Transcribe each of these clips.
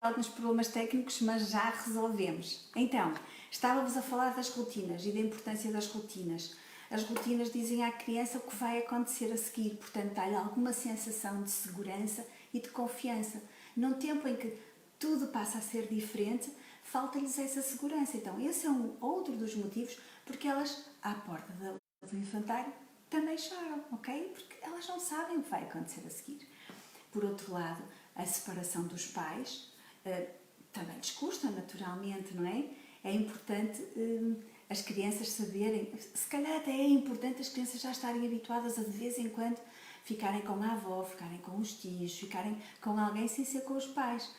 alguns problemas técnicos, mas já resolvemos. Então, estávamos a falar das rotinas e da importância das rotinas. As rotinas dizem à criança o que vai acontecer a seguir, portanto, dá-lhe alguma sensação de segurança e de confiança. Num tempo em que tudo passa a ser diferente, falta-lhes essa segurança. Então, esse é um outro dos motivos porque elas, à porta do infantário, também choram, ok? Porque elas não sabem o que vai acontecer a seguir. Por outro lado, a separação dos pais também lhes custa, naturalmente, não é? É importante as crianças saberem, se calhar até é importante as crianças já estarem habituadas a de vez em quando ficarem com a avó, ficarem com os tios, ficarem com alguém sem ser com os pais.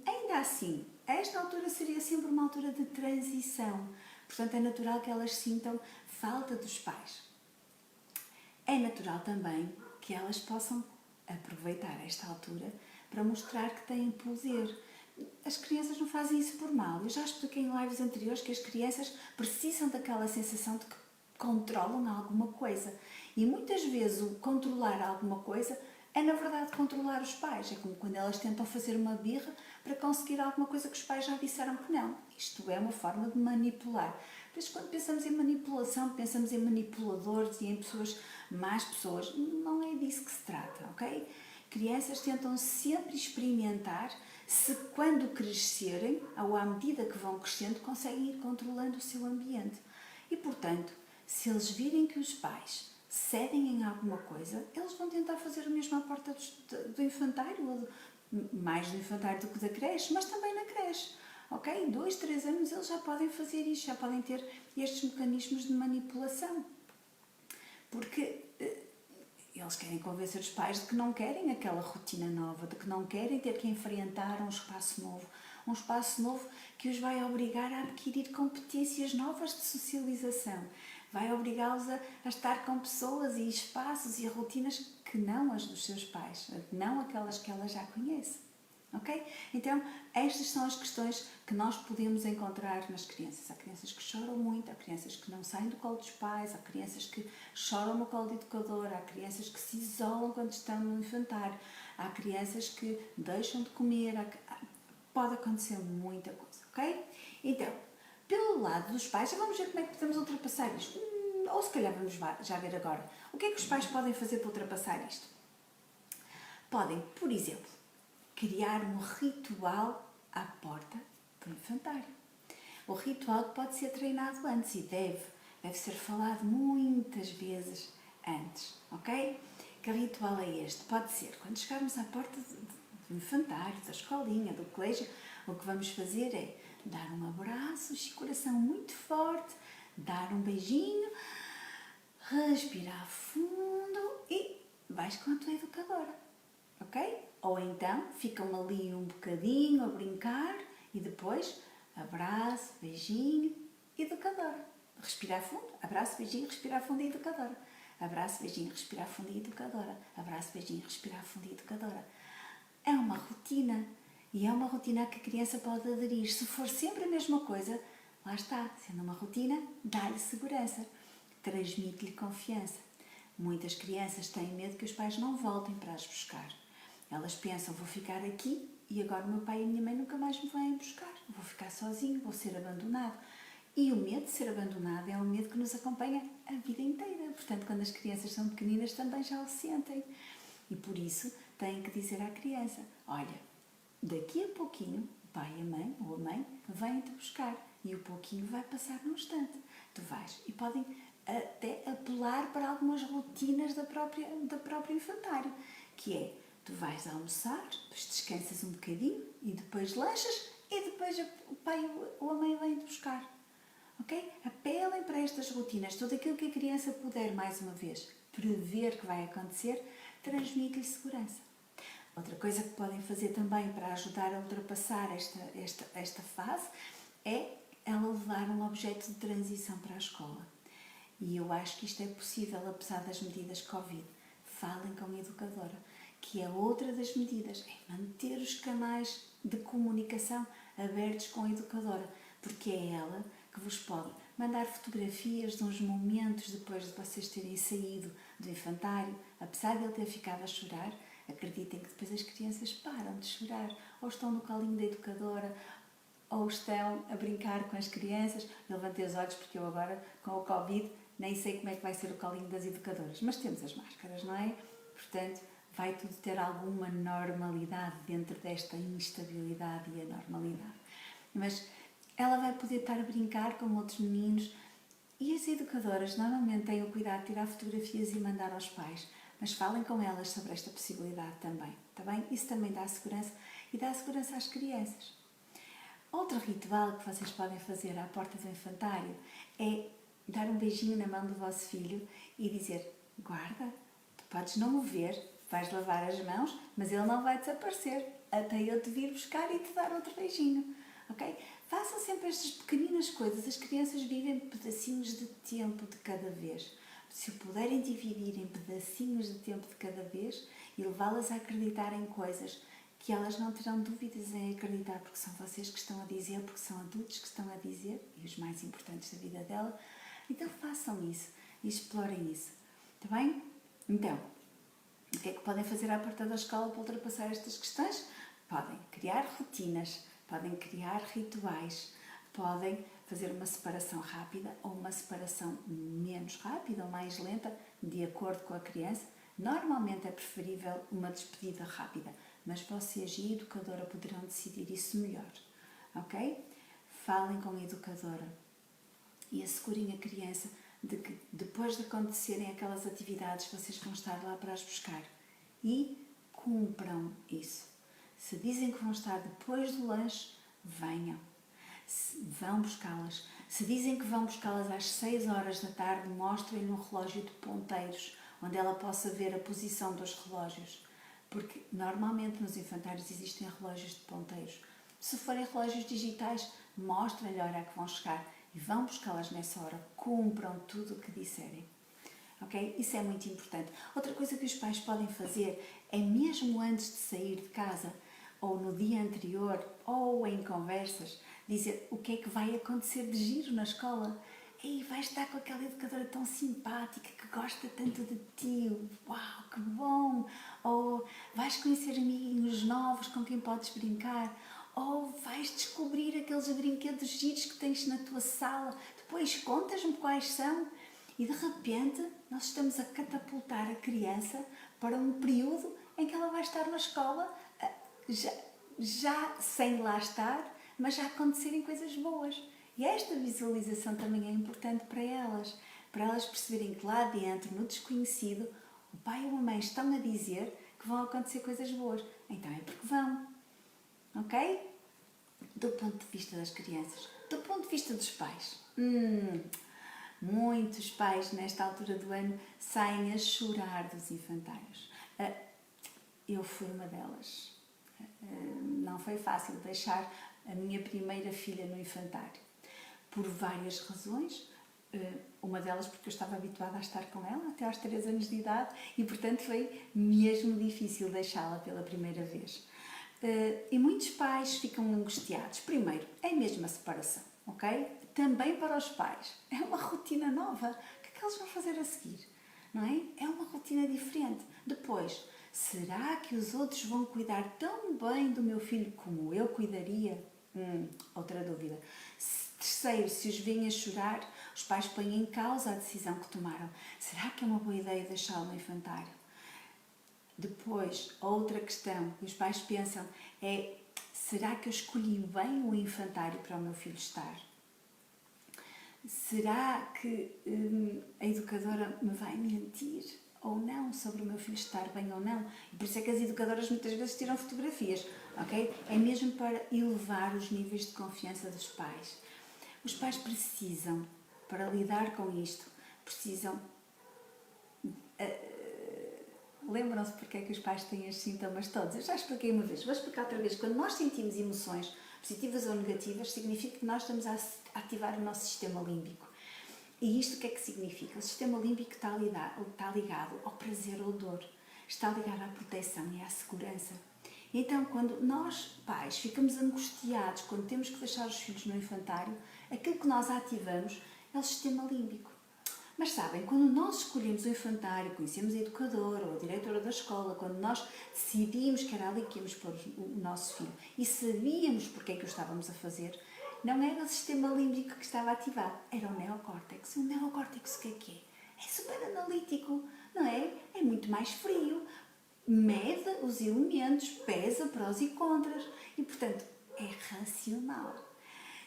Ainda assim, esta altura seria sempre uma altura de transição, portanto é natural que elas sintam falta dos pais. É natural também que elas possam aproveitar esta altura para mostrar que têm poder. As crianças não fazem isso por mal. Eu já expliquei em lives anteriores que as crianças precisam daquela sensação de que controlam alguma coisa. E muitas vezes o controlar alguma coisa é na verdade controlar os pais. É como quando elas tentam fazer uma birra para conseguir alguma coisa que os pais já disseram que não. Isto é uma forma de manipular. Por isso, quando pensamos em manipulação, pensamos em manipuladores e em pessoas, más pessoas. Não é disso que se trata, ok? Crianças tentam sempre experimentar se quando crescerem, ou à medida que vão crescendo, conseguem ir controlando o seu ambiente. E, portanto, se eles virem que os pais cedem em alguma coisa, eles vão tentar fazer o mesmo à porta do infantário, mais do infantário do que da creche, mas também na creche. Ok? 2, 3 anos eles já podem fazer isto, já podem ter estes mecanismos de manipulação. Porque eles querem convencer os pais de que não querem aquela rotina nova, de que não querem ter que enfrentar um espaço novo que os vai obrigar a adquirir competências novas de socialização, vai obrigá-los a estar com pessoas e espaços e rotinas que não as dos seus pais, não aquelas que elas já conhecem. Ok? Então, estas são as questões que nós podemos encontrar nas crianças. Há crianças que choram muito, há crianças que não saem do colo dos pais, há crianças que choram no colo do educador, há crianças que se isolam quando estão no infantário, há crianças que deixam de comer, pode acontecer muita coisa, ok? Então, pelo lado dos pais, já vamos ver como é que podemos ultrapassar isto. Ou se calhar vamos já ver agora. O que é que os pais podem fazer para ultrapassar isto? Podem, por exemplo, criar um ritual à porta do infantário. O ritual pode ser treinado antes e deve ser falado muitas vezes antes, ok? Que ritual é este? Pode ser quando chegarmos à porta do infantário, da escolinha, do colégio, o que vamos fazer é dar um abraço, coração muito forte, dar um beijinho, respirar fundo e vais com a tua educadora, ok? Ou então ficam ali um bocadinho a brincar e depois abraço, beijinho, educadora. Respirar fundo, abraço, beijinho, respirar fundo e educadora. Abraço, beijinho, respirar fundo e educadora. Abraço, beijinho, respirar fundo e educadora. É uma rotina e é uma rotina que a criança pode aderir. Se for sempre a mesma coisa, lá está, sendo uma rotina, dá-lhe segurança, transmite-lhe confiança. Muitas crianças têm medo que os pais não voltem para as buscar. Elas pensam, vou ficar aqui e agora o meu pai e a minha mãe nunca mais me vêm buscar. Vou ficar sozinho, vou ser abandonado. E o medo de ser abandonado é um medo que nos acompanha a vida inteira. Portanto, quando as crianças são pequeninas também já o sentem. E por isso têm que dizer à criança, olha, daqui a pouquinho o pai e a mãe, ou a mãe, vêm-te buscar. E o pouquinho vai passar num instante. Tu vais. E podem até apelar para algumas rotinas do próprio infantário, que é, tu vais almoçar, depois descansas um bocadinho e depois lanchas e depois o pai ou a mãe vêm-te buscar. Ok? Apelem para estas rotinas. Tudo aquilo que a criança puder, mais uma vez, prever que vai acontecer, transmite-lhe segurança. Outra coisa que podem fazer também para ajudar a ultrapassar esta fase é ela levar um objeto de transição para a escola. E eu acho que isto é possível, apesar das medidas Covid. Falem com a educadora, que é outra das medidas, é manter os canais de comunicação abertos com a educadora, porque é ela que vos pode mandar fotografias de uns momentos depois de vocês terem saído do infantário, apesar de ele ter ficado a chorar, Acreditem que depois as crianças param de chorar, ou estão no colinho da educadora, ou estão a brincar com as crianças. Eu levantei os olhos porque eu agora, com o Covid, nem sei como é que vai ser o colinho das educadoras, mas temos as máscaras, não é? Portanto, vai tudo ter alguma normalidade dentro desta instabilidade e anormalidade. Mas ela vai poder estar a brincar com outros meninos e as educadoras normalmente têm o cuidado de tirar fotografias e mandar aos pais, mas falem com elas sobre esta possibilidade também, está bem? Isso também dá segurança e dá segurança às crianças. Outro ritual que vocês podem fazer à porta do infantário é dar um beijinho na mão do vosso filho e dizer: guarda, tu podes não o ver, vais lavar as mãos, mas ele não vai desaparecer até eu te vir buscar e te dar outro beijinho, ok? Façam sempre estas pequeninas coisas. As crianças vivem pedacinhos de tempo de cada vez. Se o puderem dividir em pedacinhos de tempo de cada vez e levá-las a acreditar em coisas que elas não terão dúvidas em acreditar, porque são vocês que estão a dizer, porque são adultos que estão a dizer, e os mais importantes da vida dela, então façam isso e explorem isso, está bem? Então, o que é que podem fazer à porta da escola para ultrapassar estas questões? Podem criar rotinas, podem criar rituais, podem fazer uma separação rápida ou uma separação menos rápida ou mais lenta, de acordo com a criança. Normalmente é preferível uma despedida rápida, mas vocês e a educadora poderão decidir isso melhor, ok? Falem com a educadora e assegurem a criança de que depois de acontecerem aquelas atividades vocês vão estar lá para as buscar e cumpram isso. Se dizem que vão estar depois do lanche, venham, vão buscá-las. Se dizem que vão buscá-las às 6 horas da tarde, mostrem-lhe um relógio de ponteiros, onde ela possa ver a posição dos relógios, porque normalmente nos infantários existem relógios de ponteiros. Se forem relógios digitais, mostrem-lhe a hora que vão chegar e vão buscá-las nessa hora, cumpram tudo o que disserem. Ok? Isso é muito importante. Outra coisa que os pais podem fazer é, mesmo antes de sair de casa, ou no dia anterior, ou em conversas, dizer o que é que vai acontecer de giro na escola. Ei, vais estar com aquela educadora tão simpática que gosta tanto de ti, uau, que bom! Ou vais conhecer amiguinhos novos com quem podes brincar, ou vais descobrir aqueles brinquedos giros que tens na tua sala, depois contas-me quais são. E de repente nós estamos a catapultar a criança para um período em que ela vai estar na escola já sem lá estar, mas já acontecerem coisas boas. E esta visualização também é importante para elas perceberem que lá dentro, no desconhecido, o pai e a mãe estão a dizer que vão acontecer coisas boas. Então é porque vão. Ok? Do ponto de vista das crianças. Do ponto de vista dos pais. Muitos pais, nesta altura do ano, saem a chorar dos infantários. Eu fui uma delas. Não foi fácil deixar a minha primeira filha no infantário. Por várias razões. Uma delas porque eu estava habituada a estar com ela até aos 3 anos de idade e, portanto, foi mesmo difícil deixá-la pela primeira vez. E muitos pais ficam angustiados. Primeiro, é mesmo a separação, ok? Também para os pais. É uma rotina nova. O que é que eles vão fazer a seguir? Não é? É uma rotina diferente. Depois, será que os outros vão cuidar tão bem do meu filho como eu cuidaria? Outra dúvida. Terceiro, se os veem a chorar, os pais põem em causa a decisão que tomaram. Será que é uma boa ideia deixá-lo no infantário? Depois, outra questão que os pais pensam é: será que eu escolhi bem o infantário para o meu filho estar? Será que a educadora me vai mentir ou não sobre o meu filho estar bem ou não? E por isso é que as educadoras muitas vezes tiram fotografias, ok? É mesmo para elevar os níveis de confiança dos pais. Os pais precisam, para lidar com isto, precisam... Lembram-se porque é que os pais têm estes sintomas todos? Eu já expliquei uma vez, vou explicar outra vez. Quando nós sentimos emoções positivas ou negativas, significa que nós estamos a ativar o nosso sistema límbico. E isto o que é que significa? O sistema límbico está ligado ao prazer ou dor, está ligado à proteção e à segurança. Então, quando nós, pais, ficamos angustiados quando temos que deixar os filhos no infantário, aquilo que nós ativamos é o sistema límbico. Mas sabem, quando nós escolhemos o infantário, conhecemos a educadora ou a diretora da escola, quando nós decidimos que era ali que íamos pôr o nosso filho e sabíamos porque é que o estávamos a fazer, não era o sistema límbico que estava ativado, era o neocórtex. O neocórtex o que é? É super analítico, não é? É muito mais frio, mede os elementos, pesa prós e contras e, portanto, é racional.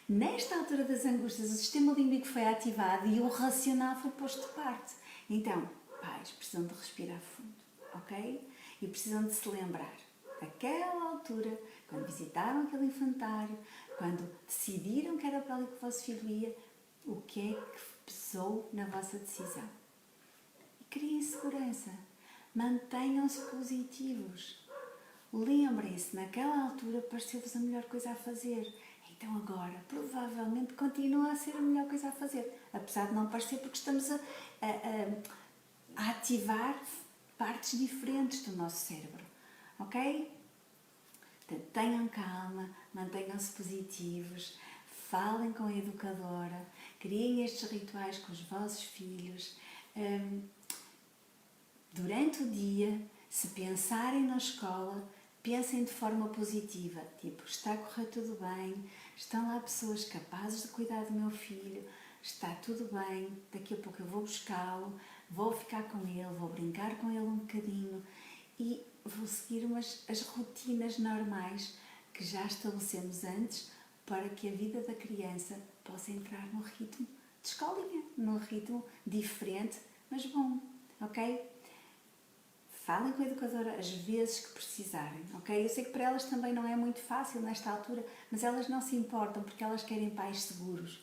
Nesta altura das angústias, o sistema límbico foi ativado e o racional foi posto de parte. Então, pais, precisam de respirar fundo, ok? E precisam de se lembrar daquela altura, quando visitaram aquele infantário, quando decidiram que era para ali que o vosso filho ia, o que é que pesou na vossa decisão. E criem segurança. Mantenham-se positivos. Lembrem-se, naquela altura pareceu-vos a melhor coisa a fazer. Então agora, provavelmente, continua a ser a melhor coisa a fazer. Apesar de não parecer, porque estamos a ativar partes diferentes do nosso cérebro. Ok? Portanto, tenham calma, mantenham-se positivos, falem com a educadora, criem estes rituais com os vossos filhos. Durante o dia, se pensarem na escola, pensem de forma positiva, tipo, está a correr tudo bem, estão lá pessoas capazes de cuidar do meu filho, está tudo bem, daqui a pouco eu vou buscá-lo, vou ficar com ele, vou brincar com ele um bocadinho e vou seguir as rotinas normais que já estabelecemos antes para que a vida da criança possa entrar no ritmo de escolinha, num ritmo diferente, mas bom, ok? Falem com a educadora as vezes que precisarem, ok? Eu sei que para elas também não é muito fácil nesta altura, mas elas não se importam porque elas querem pais seguros.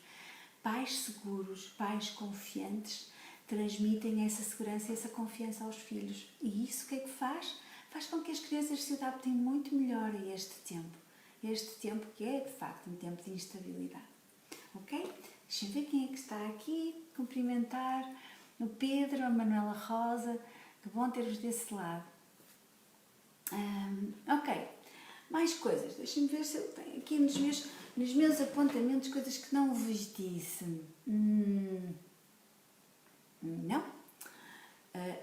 Pais seguros, pais confiantes, transmitem essa segurança e essa confiança aos filhos. E isso o que é que faz? Faz com que as crianças se adaptem muito melhor a este tempo. Este tempo que é, de facto, um tempo de instabilidade. Ok? Deixem ver quem é que está aqui, cumprimentar o Pedro, a Manuela Rosa. Que bom ter-vos desse lado. Ok, mais coisas. Deixem-me ver se eu tenho aqui nos meus apontamentos coisas que não vos disse. Não?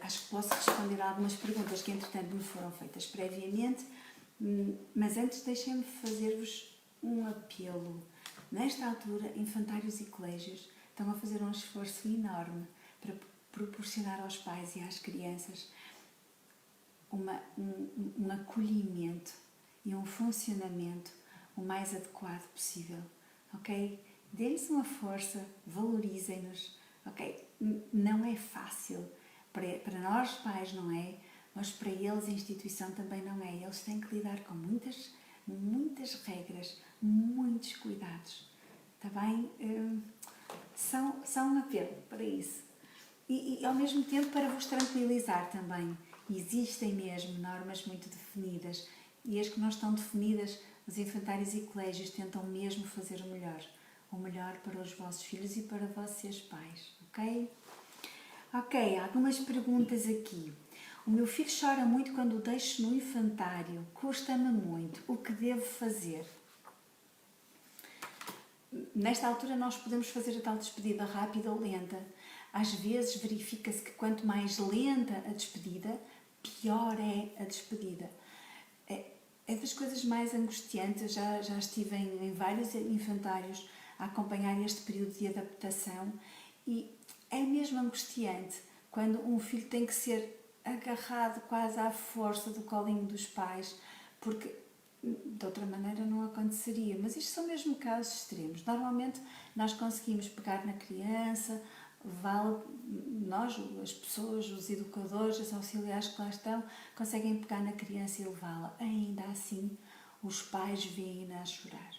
Acho que posso responder a algumas perguntas que entretanto me foram feitas previamente, mas antes deixem-me fazer-vos um apelo. Nesta altura, infantários e colégios estão a fazer um esforço enorme para proporcionar aos pais e às crianças um acolhimento e um funcionamento o mais adequado possível, ok? Dê-lhes uma força, valorizem-nos, ok? Não é fácil, para nós pais não é, mas para eles a instituição também não é. Eles têm que lidar com muitas regras, muitos cuidados, está bem? São um apelo para isso. E ao mesmo tempo para vos tranquilizar também. Existem mesmo normas muito definidas e as que não estão definidas, os infantários e colégios tentam mesmo fazer o melhor para os vossos filhos e para vocês pais, ok? Ok, algumas perguntas aqui. O meu filho chora muito quando o deixo no infantário, custa-me muito, o que devo fazer? Nesta altura nós podemos fazer a tal despedida rápida ou lenta. Às vezes verifica-se que quanto mais lenta a despedida, pior é a despedida. É das coisas mais angustiantes, já estive em vários infantários a acompanhar este período de adaptação e é mesmo angustiante quando um filho tem que ser agarrado quase à força do colinho dos pais, porque de outra maneira não aconteceria. Mas isto são mesmo casos extremos. Normalmente nós conseguimos pegar na criança, nós, as pessoas, os educadores, os auxiliares que lá estão, conseguem pegar na criança e levá-la. Ainda assim, os pais veem-na a chorar.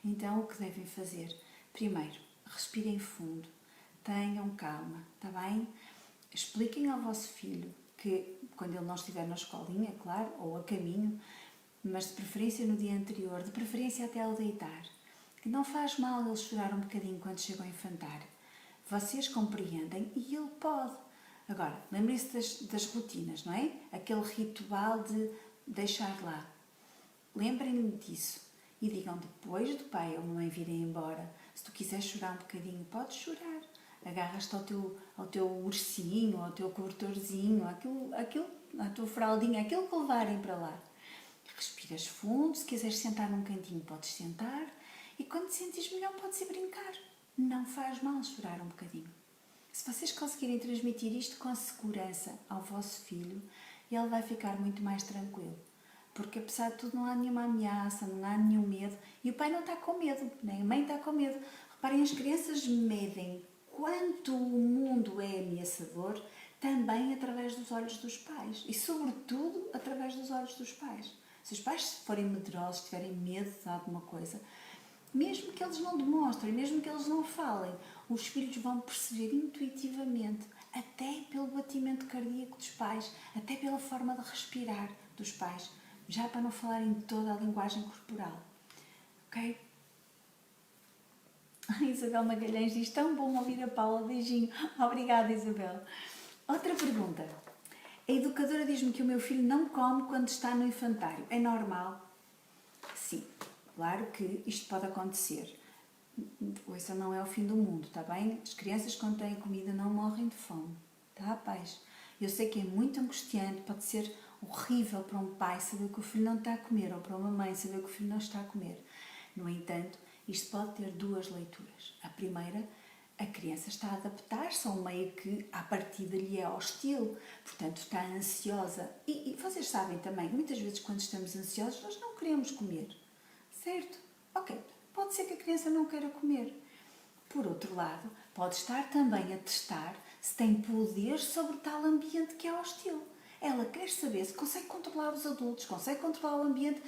Então, o que devem fazer? Primeiro, respirem fundo, tenham calma, está bem? Expliquem ao vosso filho que, quando ele não estiver na escolinha, claro, ou a caminho, mas de preferência no dia anterior, de preferência até ele deitar, que não faz mal ele chorar um bocadinho quando chega ao infantário. Vocês compreendem e ele pode. Agora, lembrem-se das rotinas, não é? Aquele ritual de deixar lá. Lembrem-me disso e digam depois do pai ou mãe virem embora, se tu quiseres chorar um bocadinho, podes chorar. agarras-te ao teu ursinho, ao teu cobertorzinho, à tua fraldinha, aquilo que levarem para lá. Respiras fundo, se quiseres sentar num cantinho podes sentar e quando te sentires melhor podes ir brincar. Não faz mal chorar um bocadinho. Se vocês conseguirem transmitir isto com segurança ao vosso filho, ele vai ficar muito mais tranquilo. Porque apesar de tudo não há nenhuma ameaça, não há nenhum medo. E o pai não está com medo, nem a mãe está com medo. Reparem, as crianças medem quanto o mundo é ameaçador também através dos olhos dos pais. E sobretudo através dos olhos dos pais. Se os pais forem medrosos, tiverem medo de alguma coisa, mesmo que eles não demonstrem, mesmo que eles não falem, os filhos vão perceber intuitivamente, até pelo batimento cardíaco dos pais, até pela forma de respirar dos pais, já para não falar em toda a linguagem corporal. Ok? A Isabel Magalhães diz, tão bom ouvir a Paula, beijinho. Obrigada, Isabel. Outra pergunta. A educadora diz-me que o meu filho não come quando está no infantário. É normal? Sim, claro que isto pode acontecer. Isso não é o fim do mundo, está bem? As crianças quando têm comida não morrem de fome, tá, pais? Eu sei que é muito angustiante, pode ser horrível para um pai saber que o filho não está a comer, ou para uma mãe saber que o filho não está a comer. No entanto, isto pode ter duas leituras. A primeira, a criança está a adaptar-se a um meio que, à partida, lhe é hostil, portanto, está ansiosa. E vocês sabem também, muitas vezes, quando estamos ansiosos, nós não queremos comer, certo? Ok, pode ser que a criança não queira comer. Por outro lado, pode estar também a testar se tem poder sobre tal ambiente que é hostil. Ela quer saber se consegue controlar os adultos, consegue controlar o ambiente,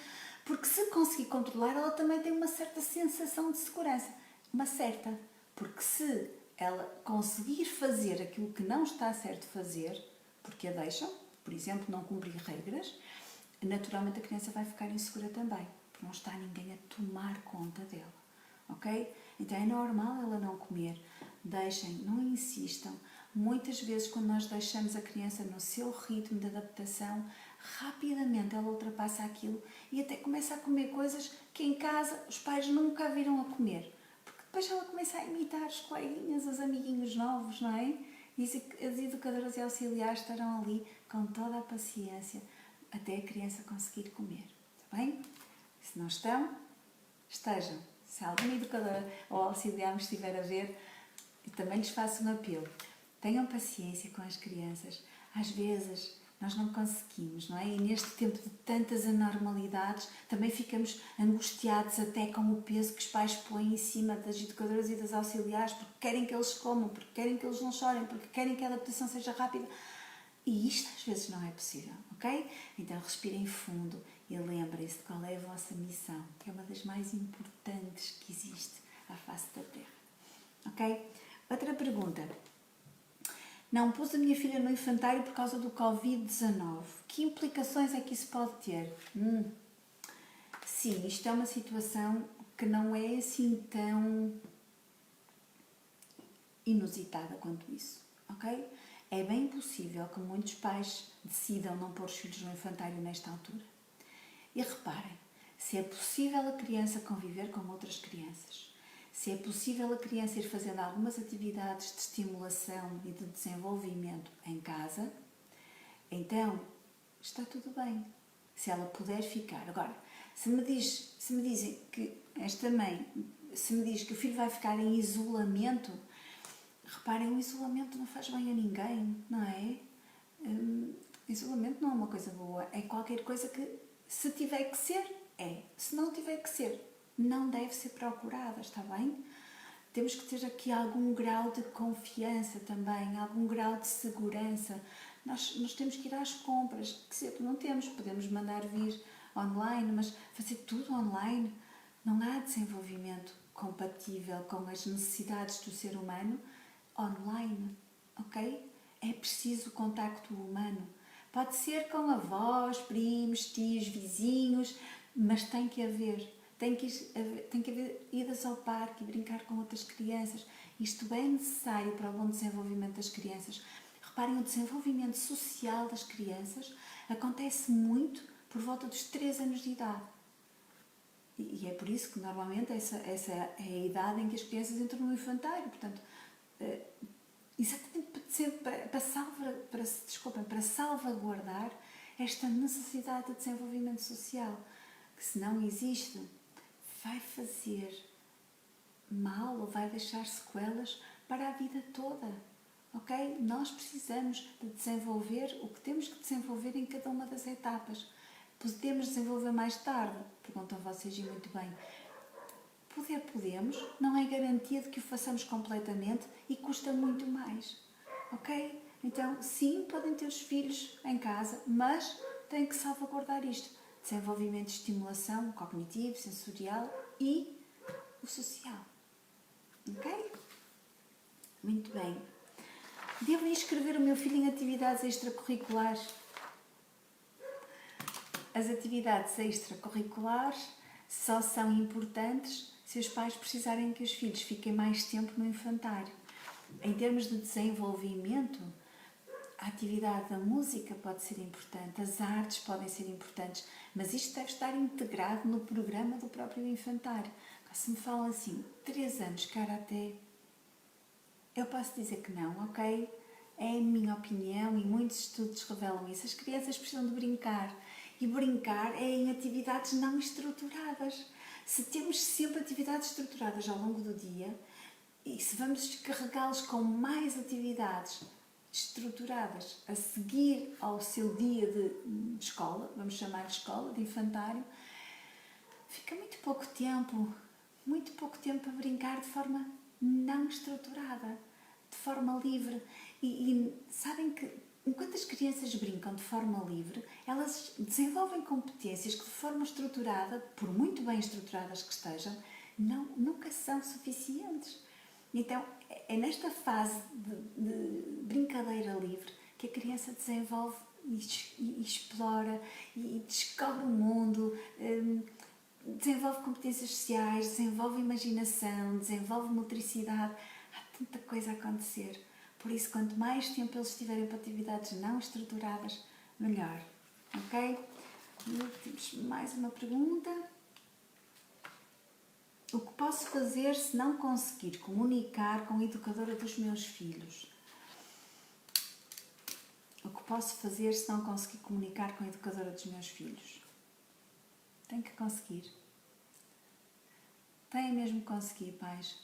porque se conseguir controlar, ela também tem uma certa sensação de segurança. Uma certa. Porque se ela conseguir fazer aquilo que não está certo fazer, porque a deixam, por exemplo, não cumprir regras, naturalmente a criança vai ficar insegura também, porque não está ninguém a tomar conta dela. Ok? Então é normal ela não comer. Deixem, não insistam. Muitas vezes, quando nós deixamos a criança no seu ritmo de adaptação, rapidamente ela ultrapassa aquilo e até começa a comer coisas que em casa os pais nunca a viram a comer. Porque depois ela começa a imitar os coleguinhas, os amiguinhos novos, não é? E as educadoras e auxiliares estarão ali com toda a paciência até a criança conseguir comer. Está bem? Se não estão, estejam. Se alguma educadora ou auxiliar me estiver a ver, eu também lhes faço um apelo. Tenham paciência com as crianças. Às vezes nós não conseguimos, não é? E neste tempo de tantas anormalidades, também ficamos angustiados até com o peso que os pais põem em cima das educadoras e das auxiliares, porque querem que eles comam, porque querem que eles não chorem, porque querem que a adaptação seja rápida. E isto às vezes não é possível, ok? Então respirem fundo e lembrem-se de qual é a vossa missão, que é uma das mais importantes que existe à face da Terra. Ok? Outra pergunta. Não pus a minha filha no infantário por causa do Covid-19. Que implicações é que isso pode ter? Sim, isto é uma situação que não é assim tão inusitada quanto isso, ok? É bem possível que muitos pais decidam não pôr os filhos no infantário nesta altura. E reparem, se é possível a criança conviver com outras crianças, se é possível a criança ir fazendo algumas atividades de estimulação e de desenvolvimento em casa, então está tudo bem. Se ela puder ficar. Agora, se me dizem que esta mãe, se me diz que o filho vai ficar em isolamento, reparem, o isolamento não faz bem a ninguém, não é? Isolamento não é uma coisa boa, é qualquer coisa que, se tiver que ser, é. Se não tiver que ser, não deve ser procurada, está bem? Temos que ter aqui algum grau de confiança também, algum grau de segurança. Nós temos que ir às compras, que sempre não temos, podemos mandar vir online, mas fazer tudo online, não há desenvolvimento compatível com as necessidades do ser humano online, ok? É preciso contacto humano. Pode ser com avós, primos, tios, vizinhos, mas tem que haver. Tem que haver idas ao parque e brincar com outras crianças. Isto é necessário para o bom desenvolvimento das crianças. Reparem, o desenvolvimento social das crianças acontece muito por volta dos 3 anos de idade. E é por isso que normalmente essa é a idade em que as crianças entram no infantário. Portanto, exatamente para salvaguardar esta necessidade de desenvolvimento social, que se não existe, vai fazer mal ou vai deixar sequelas para a vida toda, ok? Nós precisamos de desenvolver o que temos que desenvolver em cada uma das etapas. Podemos desenvolver mais tarde? Perguntam vocês e muito bem. Podemos, não é garantia de que o façamos completamente e custa muito mais, ok? Então, sim, podem ter os filhos em casa, mas têm que salvaguardar isto. Desenvolvimento de estimulação cognitivo, sensorial e o social, ok? Muito bem. Devo inscrever o meu filho em atividades extracurriculares? As atividades extracurriculares só são importantes se os pais precisarem que os filhos fiquem mais tempo no infantário. Em termos de desenvolvimento, a atividade da música pode ser importante, as artes podem ser importantes, mas isto deve estar integrado no programa do próprio infantário. Se me falam assim, 3 anos, karaté, eu posso dizer que não, ok? É a minha opinião e muitos estudos revelam isso. As crianças precisam de brincar e brincar é em atividades não estruturadas. Se temos sempre atividades estruturadas ao longo do dia e se vamos descarregá-los com mais atividades estruturadas a seguir ao seu dia de escola, vamos chamar de escola, de infantário, fica muito pouco tempo a brincar de forma não estruturada, de forma livre. E sabem que enquanto as crianças brincam de forma livre, elas desenvolvem competências que de forma estruturada, por muito bem estruturadas que estejam, nunca são suficientes. Então, é nesta fase de brincadeira livre que a criança desenvolve e explora e descobre o mundo, desenvolve competências sociais, desenvolve imaginação, desenvolve motricidade. Há tanta coisa a acontecer. Por isso, quanto mais tempo eles estiverem para atividades não estruturadas, melhor. Ok? Temos mais uma pergunta. O que posso fazer se não conseguir comunicar com a educadora dos meus filhos? O que posso fazer se não conseguir comunicar com a educadora dos meus filhos? Tem que conseguir. Tem mesmo que conseguir, pais.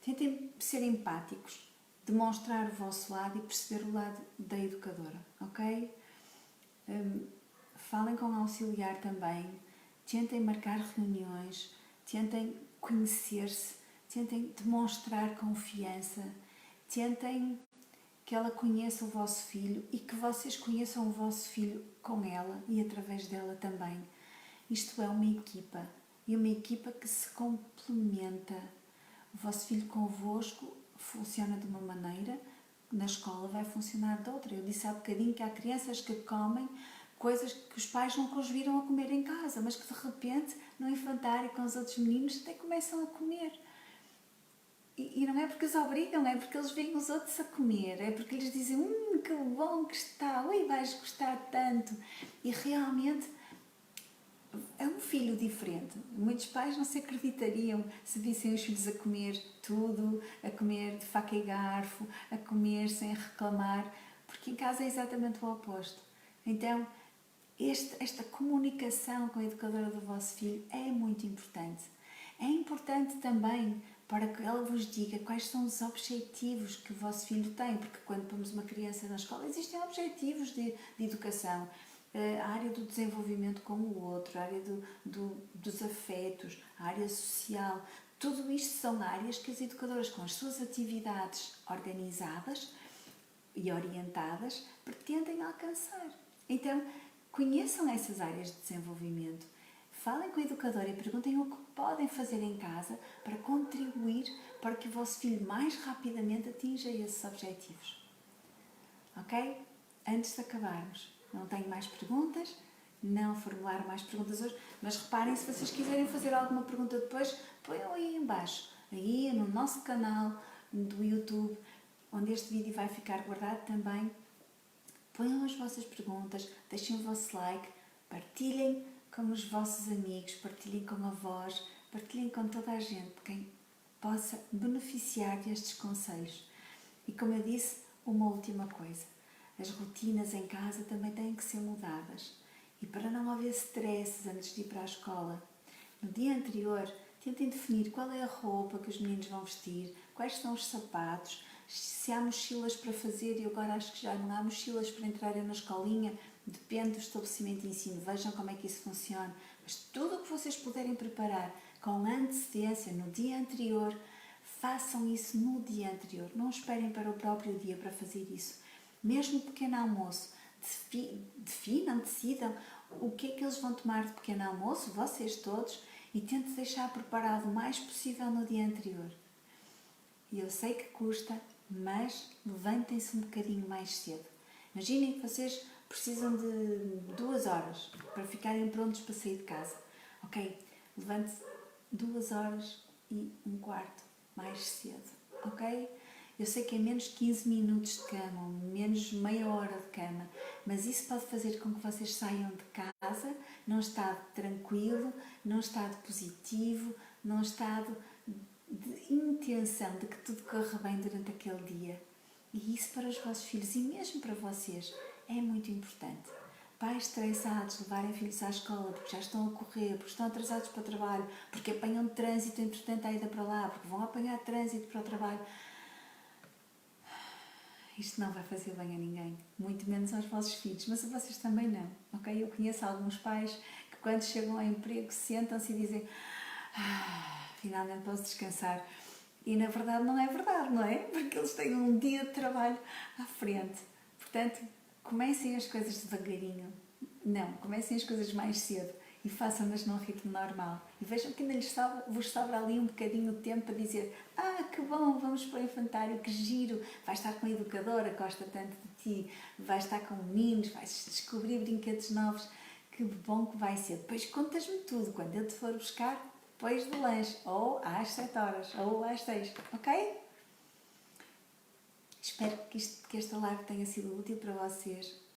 Tentem ser empáticos, demonstrar o vosso lado e perceber o lado da educadora, ok? Falem com o auxiliar também, tentem marcar reuniões, tentem conhecer-se, tentem demonstrar confiança, tentem que ela conheça o vosso filho e que vocês conheçam o vosso filho com ela e através dela também. Isto é uma equipa, e uma equipa que se complementa. O vosso filho convosco funciona de uma maneira, na escola vai funcionar de outra. Eu disse há bocadinho que há crianças que comem coisas que os pais nunca os viram a comer em casa, mas que de repente no infantário com os outros meninos até começam a comer. E não é porque os obrigam, é porque eles veem os outros a comer, é porque lhes dizem que bom que está, ui, vais gostar tanto. E realmente é um filho diferente. Muitos pais não se acreditariam se vissem os filhos a comer tudo, a comer de faca e garfo, a comer sem reclamar, porque em casa é exatamente o oposto. Então, esta comunicação com a educadora do vosso filho é muito importante. É importante também para que ela vos diga quais são os objetivos que o vosso filho tem, porque quando pomos uma criança na escola existem objetivos de educação. A área do desenvolvimento com o outro, a área dos afetos, a área social, tudo isto são áreas que as educadoras, com as suas atividades organizadas e orientadas, pretendem alcançar. Então, conheçam essas áreas de desenvolvimento, falem com a educadora e perguntem o que podem fazer em casa para contribuir para que o vosso filho mais rapidamente atinja esses objetivos. Ok? Antes de acabarmos, não tenho mais perguntas, não formular mais perguntas hoje, mas reparem, se vocês quiserem fazer alguma pergunta depois, ponham aí em baixo, aí no nosso canal do YouTube, onde este vídeo vai ficar guardado também. Ponham as vossas perguntas, deixem o vosso like, partilhem com os vossos amigos, partilhem com avós, partilhem com toda a gente, quem possa beneficiar destes conselhos. E como eu disse, uma última coisa. As rotinas em casa também têm que ser mudadas. E para não haver stresses antes de ir para a escola, no dia anterior, tentem definir qual é a roupa que os meninos vão vestir, quais são os sapatos, se há mochilas para fazer, e agora acho que já não há mochilas para entrarem na escolinha, depende do estabelecimento de ensino, vejam como é que isso funciona. Mas tudo o que vocês puderem preparar com antecedência no dia anterior, façam isso no dia anterior. Não esperem para o próprio dia para fazer isso. Mesmo o pequeno almoço, definam, decidam o que é que eles vão tomar de pequeno almoço, vocês todos, e tentem deixar preparado o mais possível no dia anterior. E eu sei que custa, mas levantem-se um bocadinho mais cedo. Imaginem que vocês precisam de 2 horas para ficarem prontos para sair de casa. Ok, levante-se 2 horas e um quarto mais cedo, ok? Eu sei que é menos 15 minutos de cama, menos meia hora de cama, mas isso pode fazer com que vocês saiam de casa num estado tranquilo, num estado positivo, num estado de intenção de que tudo corra bem durante aquele dia. E isso para os vossos filhos e mesmo para vocês é muito importante. Pais estressados, levarem filhos à escola porque já estão a correr, porque estão atrasados para o trabalho, porque apanham trânsito entretanto à ida para lá, porque vão apanhar trânsito para o trabalho. Isto não vai fazer bem a ninguém, muito menos aos vossos filhos, mas a vocês também não, ok? Eu conheço alguns pais que quando chegam ao emprego sentam-se e dizem finalmente posso descansar. E na verdade não é verdade, não é? Porque eles têm um dia de trabalho à frente. Portanto, comecem as coisas devagarinho. Não, comecem as coisas mais cedo e façam-nas num ritmo normal. E vejam que ainda vos sobra ali um bocadinho de tempo para dizer que bom, vamos para o infantário, que giro, vais estar com a educadora, gosta tanto de ti, vais estar com meninos, vais descobrir brinquedos novos, que bom que vai ser. Depois contas-me tudo, quando eu te for buscar, depois do lanche, ou às 7 horas, ou às 6, ok? Espero que esta live tenha sido útil para vocês.